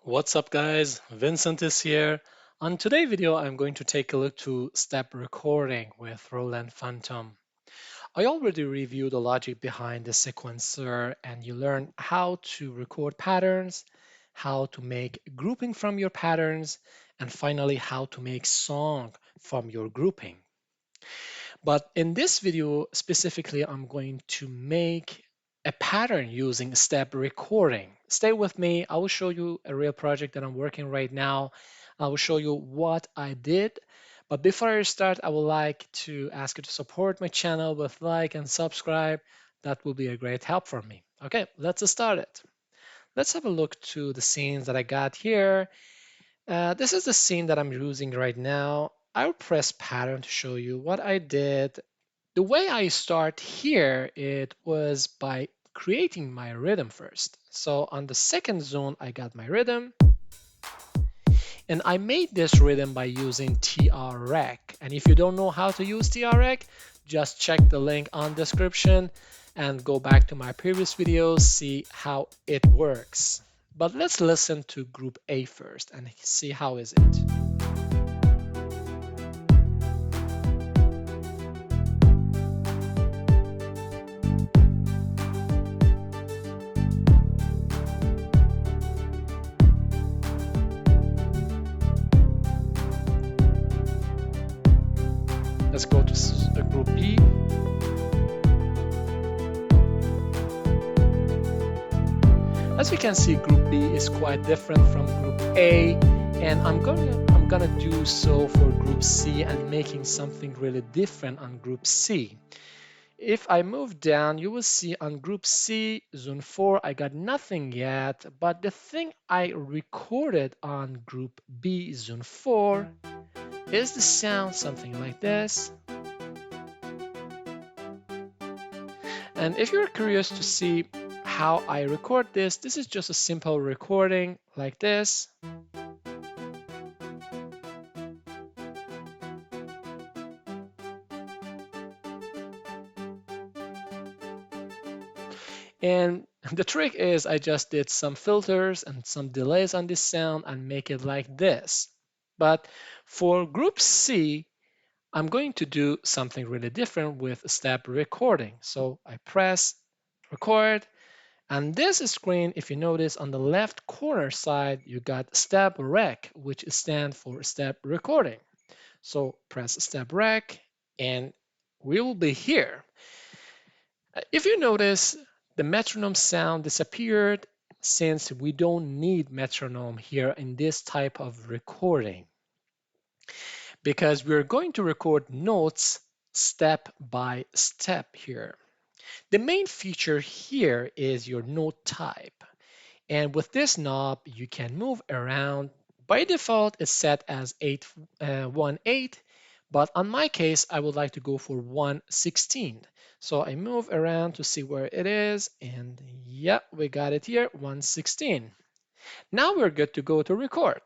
What's up guys, Vincent is here. On today's video I'm going to take a look to step recording with Roland Fantom. I already reviewed the logic behind the sequencer and you learn how to record patterns, how to make grouping from your patterns, and finally how to make song from your grouping. But in this video specifically, I'm going to make a pattern using step recording. Stay with me. I will show you a real project that I'm working right now. I will show you what I did. But before I start, I would like to ask you to support my channel with like and subscribe. That will be a great help for me. Okay, let's start it. Let's have a look to the scenes that I got here. This is the scene that I'm using right now. I'll press pattern to show you what I did. The way I start here, it was by creating my rhythm first. So on the second zone, I got my rhythm, and I made this rhythm by using TREC. And if you don't know how to use TREC, just check the link on description and go back to my previous videos, see how it works. But let's listen to group A first and see how is it. Let's go to group B. As we can see, group B is quite different from group A, and I'm gonna do so for group C and making something really different on group C. If I move down, you will see on group C, zone 4, I got nothing yet, but the thing I recorded on group B, zone 4, is the sound something like this. And if you're curious to see how I record this, this is just a simple recording like this. And the trick is I just did some filters and some delays on this sound and make it like this. But for group C, I'm going to do something really different with step recording. So I press record, and this screen, if you notice on the left corner side, you got step rec, which stands for step recording. So press step rec and we will be here. If you notice, the metronome sound disappeared since we don't need metronome here in this type of recording, because we're going to record notes step by step here. The main feature here is your note type. And with this knob, you can move around. By default, it's set as 1/8, but on my case, I would like to go for 1/16. So I move around to see where it is, and yeah, we got it here, 1/16. Now we're good to go to record.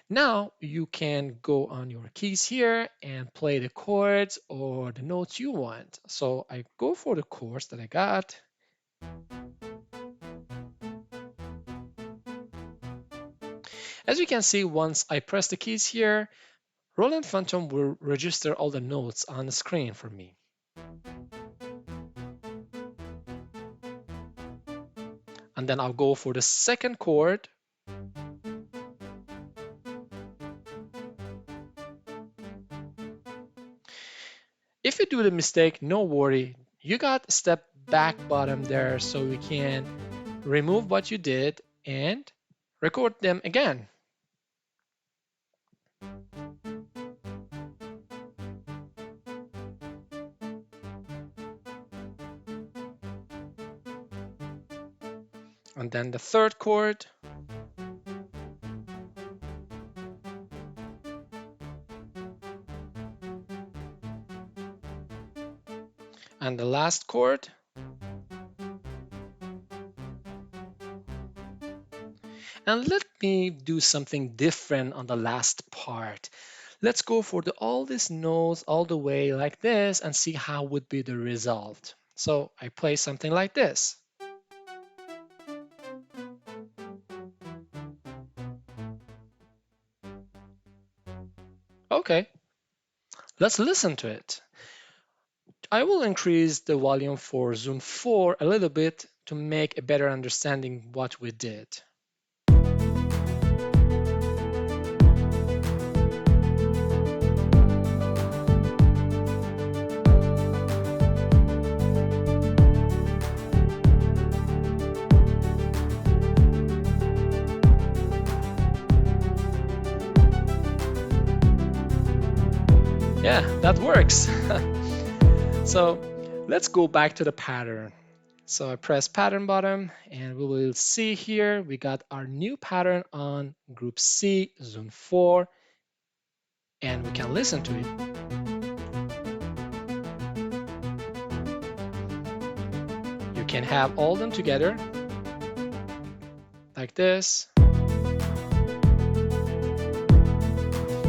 Now you can go on your keys here and play the chords or the notes you want. So I go for the chords that I got. As you can see, once I press the keys here, Roland Fantom will register all the notes on the screen for me. And then I'll go for the second chord. If you do the mistake, no worry. You got step back bottom there, so we can remove what you did and record them again. And then the third chord. And the last chord. And let me do something different on the last part. Let's go for all these notes all the way like this and see how would be the result. So I play something like this. Okay, let's listen to it. I will increase the volume for Zone 4 a little bit to make a better understanding what we did. Yeah, that works. So let's go back to the pattern. So I press pattern button and we will see here we got our new pattern on group C, zone 4, and we can listen to it. You can have all them together like this,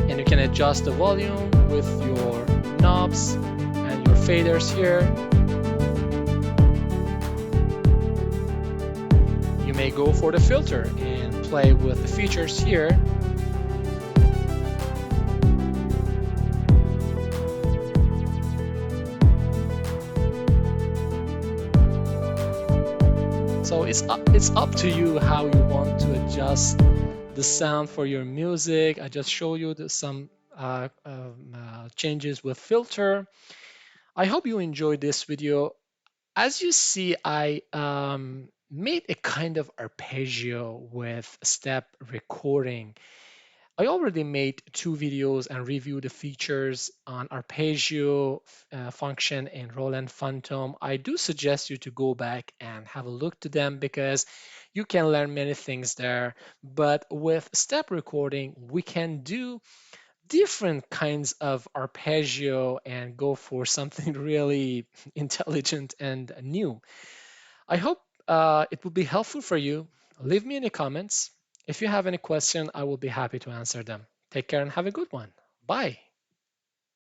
and you can adjust the volume with your knobs and your faders here. You may go for the filter and play with the features here. So it's up to you how you want to adjust the sound for your music. I just show you some changes with filter. I hope you enjoyed this video. As you see, I made a kind of arpeggio with step recording. I already made 2 videos and reviewed the features on arpeggio function in Roland Fantom. I do suggest you to go back and have a look to them because you can learn many things there. But with step recording, we can do different kinds of arpeggio and go for something really intelligent and new. I hope it will be helpful for you. Leave me any comments. If you have any question, I will be happy to answer them. Take care and have a good one. Bye.